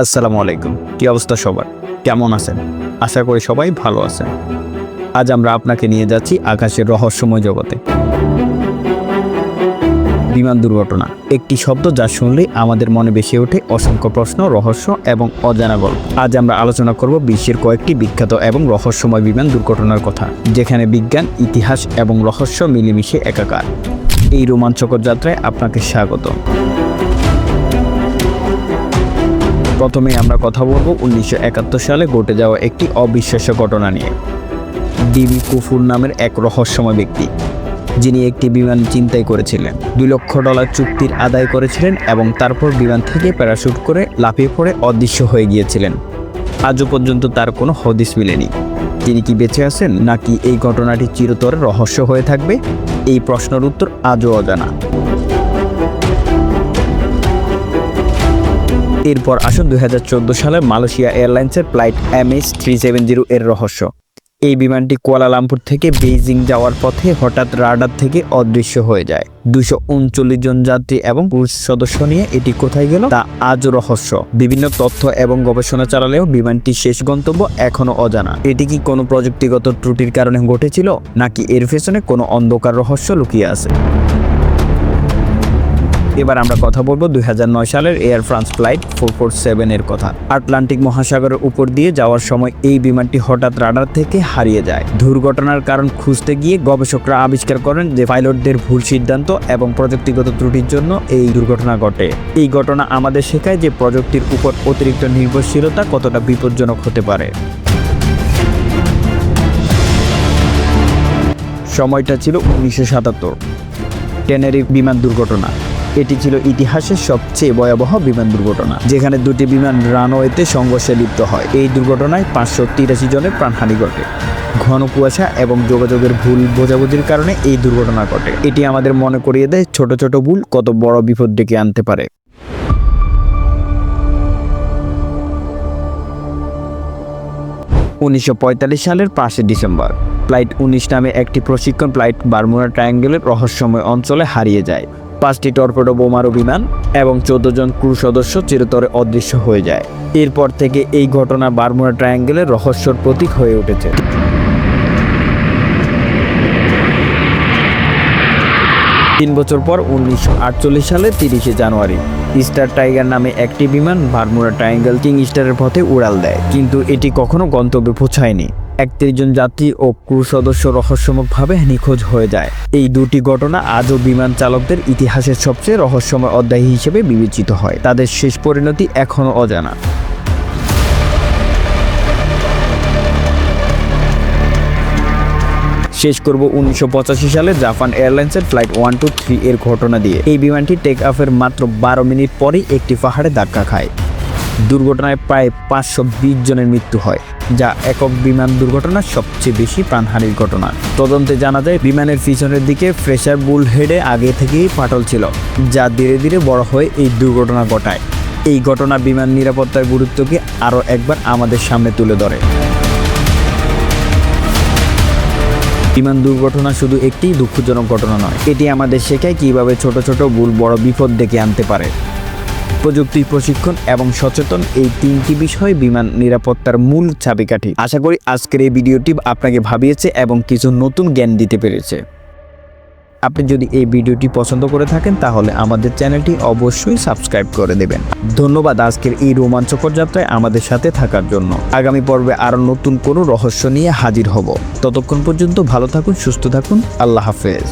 আসসালামু আলাইকুম। কি অবস্থা সবার? কেমন আছেন? আশা করি সবাই ভালো আছেন। আজ আমরা আপনাকে নিয়ে যাচ্ছি আকাশের রহস্যময় জগতে। বিমান দুর্ঘটনা একটি শব্দ যা শুনলেই আমাদের মনে ভেসে ওঠে অসংখ্য প্রশ্ন, রহস্য এবং অজানা গল্প। আজ আমরা আলোচনা করব বিশ্বের কয়েকটি বিখ্যাত এবং রহস্যময় বিমান দুর্ঘটনার কথা, যেখানে বিজ্ঞান, ইতিহাস এবং রহস্য মিলেমিশে একাকার। এই রোমাঞ্চকর যাত্রায় আপনাকে স্বাগত। প্রথমে আমরা কথা বলবো 1971 সালে ঘটে যাওয়া একটি অবিশ্বাস্য ঘটনা নিয়ে। ডিবি কুফুর নামের এক রহস্যময় ব্যক্তি, যিনি একটি বিমান ছিনতাই করেছিলেন, $2 লক্ষ চুক্তির আদায় করেছিলেন এবং তারপর বিমান থেকে প্যারাশুট করে লাফিয়ে পড়ে অদৃশ্য হয়ে গিয়েছিলেন। আজও পর্যন্ত তার কোনো হদিস মেলেনি। তিনি কি বেঁচে আছেন, নাকি এই ঘটনাটি চিরতরে রহস্য হয়ে থাকবে? এই প্রশ্নের উত্তর আজও অজানা। এরপর আসুন 2014 সালে মালয়েশিয়া এয়ারলাইন্সের ফ্লাইট MH370 এর রহস্য। এই বিমানটি কুয়ালালামপুর থেকে বেইজিং যাওয়ার পথে হঠাৎ রাডার থেকে অদৃশ্য হয়ে যায়। 239 জন যাত্রী এবং পুলিশ সদস্য নিয়ে এটি কোথায় গেল তা আজও রহস্য। বিভিন্ন তথ্য এবং গবেষণা চালালেও বিমানটির শেষ গন্তব্য এখনো অজানা। এটি কি কোনো প্রযুক্তিগত ত্রুটির কারণে ঘটেছিল, নাকি এর পেছনে কোনো অন্ধকার রহস্য লুকিয়ে আছে? এবার আমরা কথা বলবো 2009 সালের এয়ার ফ্রান্স ফ্লাইট 447 এর কথা। আটলান্টিক মহাসাগরের উপর দিয়ে যাওয়ার সময় এই বিমানটি হঠাৎ রাডার থেকে হারিয়ে যায়। দুর্ঘটনার কারণ খুঁজতে গিয়ে গবেষকরা আবিষ্কার করেন যে পাইলটদের ভুল সিদ্ধান্ত এবং প্রযুক্তিগত ত্রুটির জন্য এই দুর্ঘটনা ঘটে। এই ঘটনা আমাদের শেখায় যে প্রযুক্তির উপর অতিরিক্ত নির্ভরশীলতা কতটা বিপজ্জনক হতে পারে। সময়টা ছিল 1977। টেনেরিফ বিমান দুর্ঘটনা। এটি ছিল ইতিহাসের সবচেয়ে ভয়াবহ বিমান দুর্ঘটনা, যেখানে দুটি বিমান রানওয়েতে সংঘর্ষে লিপ্ত হয়। এই দুর্ঘটনায় 583 জনের প্রাণহানি ঘটে। ঘন কুয়াশা এবং যোগাযোগের ভুল বোঝাবুঝির কারণে এই দুর্ঘটনা ঘটে। এটি আমাদের মনে করিয়ে দেয় ছোট ছোট ভুল কত বড় বিপদ ডেকে আনতে পারে। 1945 সালের 5 ডিসেম্বর ফ্লাইট 19 নামে একটি প্রশিক্ষণ ফ্লাইট বারমুডা ট্রায়াঙ্গেলের রহস্যময় অঞ্চলে হারিয়ে যায়। 5টি টর্পেডো বোমারু বিমান এবং 14 জন ক্রু সদস্য চিরতরে অদৃশ্য হয়ে যায়। এরপর থেকে এই ঘটনা বারমুডা ট্রায়াঙ্গেলের রহস্যর প্রতীক হয়ে উঠেছে। 3 বছর পর 1948 সালে 30 জানুয়ারি স্টার টাইগার নামে একটি বিমান বারমুডা ট্রায়াঙ্গেল কিং স্টারের পথে উড়াল দেয়, কিন্তু এটি কখনো গন্তব্যে পৌঁছায়নি। 31 জন যাত্রী ও ক্রু সদস্য রহস্যময়ভাবে নিখোঁজ হয়ে যায়। এই দুটি ঘটনা আজও বিমান চালকদের ইতিহাসের সবচেয়ে রহস্যময় অধ্যায় হিসেবে বিবেচিত হয়। তাদের শেষ পরিণতি এখনও অজানা। শেষ করব 1985 সালে জাপান এয়ারলাইন্সের ফ্লাইট 123 এর ঘটনা দিয়ে। এই বিমানটি টেক অফের মাত্র 12 মিনিট পরেই একটি পাহাড়ে ধাক্কা খায়। দুর্ঘটনায় প্রায় 520 জনের মৃত্যু হয়, যা একক বিমান দুর্ঘটনার সবচেয়ে বেশি প্রাণহানির ঘটনা। তদন্তে জানা যায় বিমানের পিছনের দিকে প্রেসার বুল হেডে আগে থেকেই ফাটল ছিল, যা ধীরে ধীরে বড় হয়ে এই দুর্ঘটনা ঘটায়। এই ঘটনা বিমান নিরাপত্তার গুরুত্বকে আরও একবার আমাদের সামনে তুলে ধরে। বিমান দুর্ঘটনা শুধু একটি দুঃখজনক ঘটনা নয়, এটি আমাদের শেখায় কিভাবে ছোট ছোট ভুল বড় বিপদ ডেকে আনতে পারে। প্রযুক্তি, প্রশিক্ষণ এবং সচেতন, এই 3টি বিষয় বিমান নিরাপত্তার মূল চাবিকাঠি। আশা করি আজকের এই ভিডিওটি আপনাকে ভাবিয়েছে এবং কিছু নতুন জ্ঞান দিতে পেরেছে। আপনি যদি এই ভিডিওটি পছন্দ করে থাকেন তাহলে আমাদের চ্যানেলটি অবশ্যই সাবস্ক্রাইব করে দেবেন। ধন্যবাদ আজকের এই রোমাঞ্চকর যাত্রায় আমাদের সাথে থাকার জন্য। আগামী পর্বে আরও নতুন কোনো রহস্য নিয়ে হাজির হব। ততক্ষণ পর্যন্ত ভালো থাকুন, সুস্থ থাকুন। আল্লাহ হাফেজ।